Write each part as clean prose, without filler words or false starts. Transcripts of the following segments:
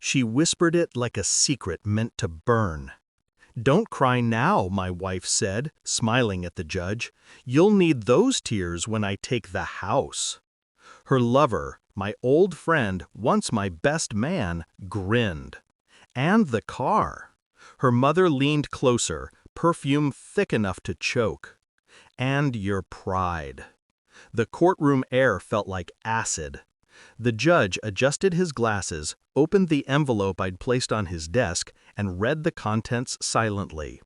She whispered it like a secret meant to burn. "Don't cry now," my wife said, smiling at the judge. "You'll need those tears when I take the house." Her lover, my old friend, once my best man, grinned. And the car. Her mother leaned closer, perfume thick enough to choke. And your pride. The courtroom air felt like acid. The judge adjusted his glasses, opened the envelope I'd placed on his desk, and read the contents silently.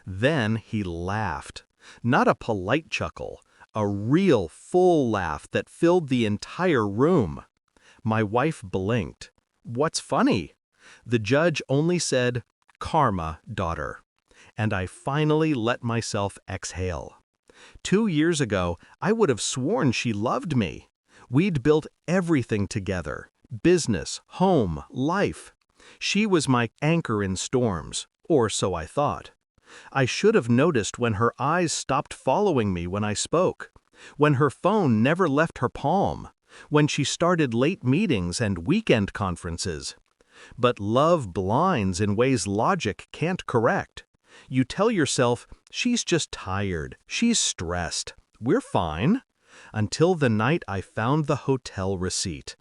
Then he laughed. Not a polite chuckle, a real, full laugh that filled the entire room. My wife blinked. "What's funny?" The judge only said, "Karma, daughter." And I finally let myself exhale. 2 years ago, I would have sworn she loved me. We'd built everything together: business, home, life. She was my anchor in storms, or so I thought. I should have noticed when her eyes stopped following me when I spoke, when her phone never left her palm, when she started late meetings and weekend conferences. But love blinds in ways logic can't correct. You tell yourself, she's just tired, she's stressed, we're fine. Until the night I found the hotel receipt.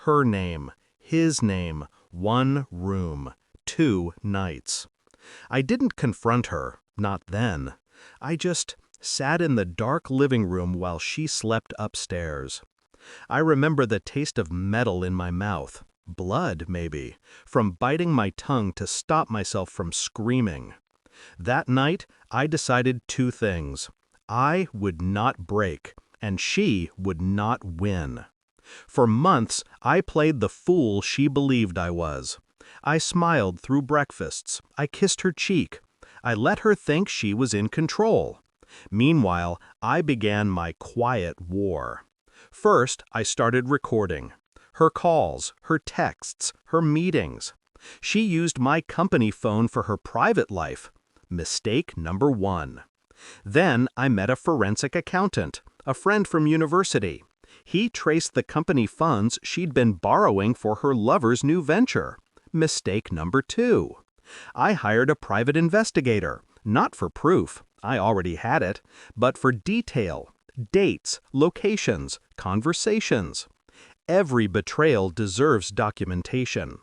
Her name, his name, 1 room, 2 nights. I didn't confront her, not then. I just sat in the dark living room while she slept upstairs. I remember the taste of metal in my mouth, blood maybe, from biting my tongue to stop myself from screaming. That night, I decided 2 things. I would not break, and she would not win. For months, I played the fool she believed I was. I smiled through breakfasts. I kissed her cheek. I let her think she was in control. Meanwhile, I began my quiet war. First, I started recording. Her calls, her texts, her meetings. She used my company phone for her private life. Mistake number 1. Then I met a forensic accountant, a friend from university. He traced the company funds she'd been borrowing for her lover's new venture. Mistake number 2. I hired a private investigator, not for proof, I already had it, but for detail, dates, locations, conversations. Every betrayal deserves documentation.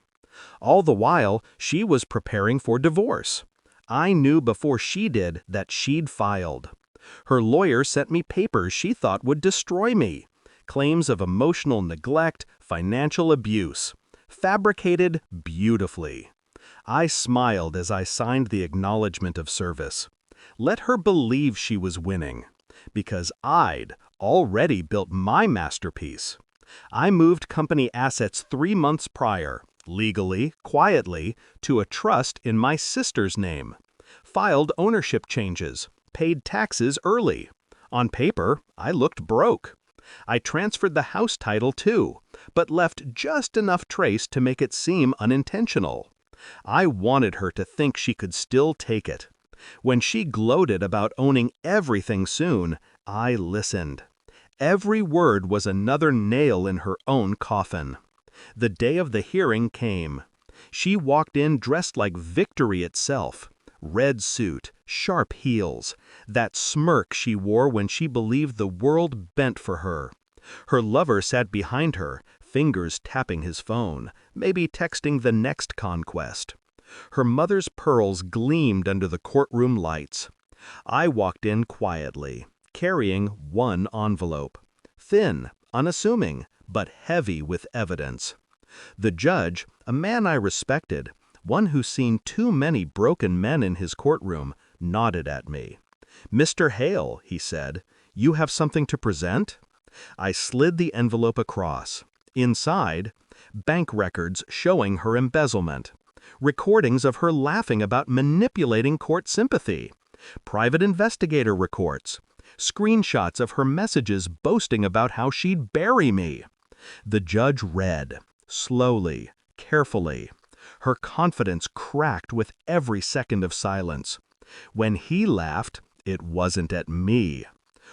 All the while, she was preparing for divorce. I knew before she did that she'd filed. Her lawyer sent me papers she thought would destroy me. Claims of emotional neglect, financial abuse. Fabricated beautifully. I smiled as I signed the acknowledgement of service. Let her believe she was winning, because I'd already built my masterpiece. I moved company assets 3 months prior, legally, quietly, to a trust in my sister's name. Filed ownership changes, paid taxes early. On paper, I looked broke. I transferred the house title too, but left just enough trace to make it seem unintentional. I wanted her to think she could still take it. When she gloated about owning everything soon, I listened. Every word was another nail in her own coffin. The day of the hearing came. She walked in dressed like victory itself. Red suit, sharp heels, that smirk she wore when she believed the world bent for her. Her lover sat behind her, fingers tapping his phone, maybe texting the next conquest. Her mother's pearls gleamed under the courtroom lights. I walked in quietly, carrying 1 envelope. Thin, unassuming, but heavy with evidence. The judge, a man I respected, one who's seen too many broken men in his courtroom, nodded at me. "Mr. Hale," he said, "you have something to present?" I slid the envelope across. Inside, bank records showing her embezzlement. Recordings of her laughing about manipulating court sympathy. Private investigator reports. Screenshots of her messages boasting about how she'd bury me. The judge read, slowly, carefully. Her confidence cracked with every second of silence. When he laughed, it wasn't at me.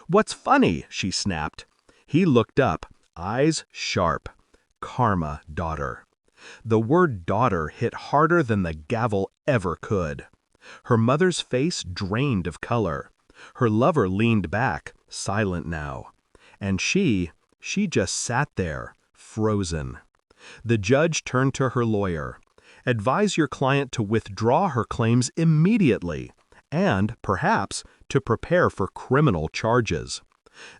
"What's funny?" she snapped. He looked up, eyes sharp. "Karma, daughter." The word daughter hit harder than the gavel ever could. Her mother's face drained of color. Her lover leaned back, silent now. And she just sat there, frozen. The judge turned to her lawyer. Advise your client to withdraw her claims immediately, and, perhaps, to prepare for criminal charges.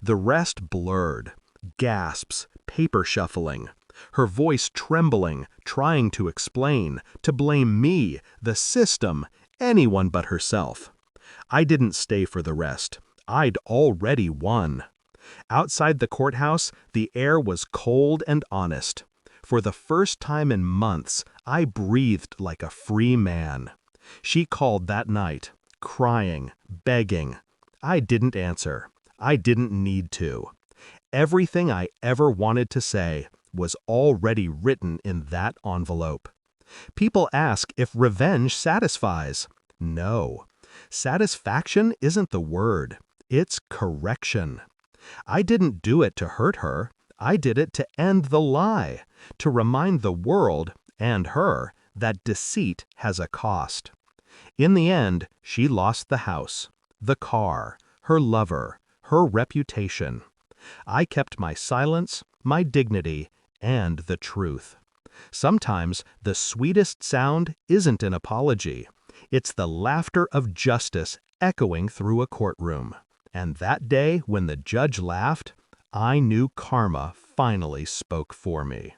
The rest blurred. Gasps, paper shuffling. Her voice trembling, trying to explain, to blame me, the system, anyone but herself. I didn't stay for the rest. I'd already won. Outside the courthouse, the air was cold and honest. For the first time in months, I breathed like a free man. She called that night, crying, begging. I didn't answer. I didn't need to. Everything I ever wanted to say was already written in that envelope. People ask if revenge satisfies. No. Satisfaction isn't the word. It's correction. I didn't do it to hurt her. I did it to end the lie, to remind the world, and her, that deceit has a cost. In the end, she lost the house, the car, her lover, her reputation. I kept my silence, my dignity, and the truth. Sometimes the sweetest sound isn't an apology. It's the laughter of justice echoing through a courtroom. And that day when the judge laughed, I knew karma finally spoke for me.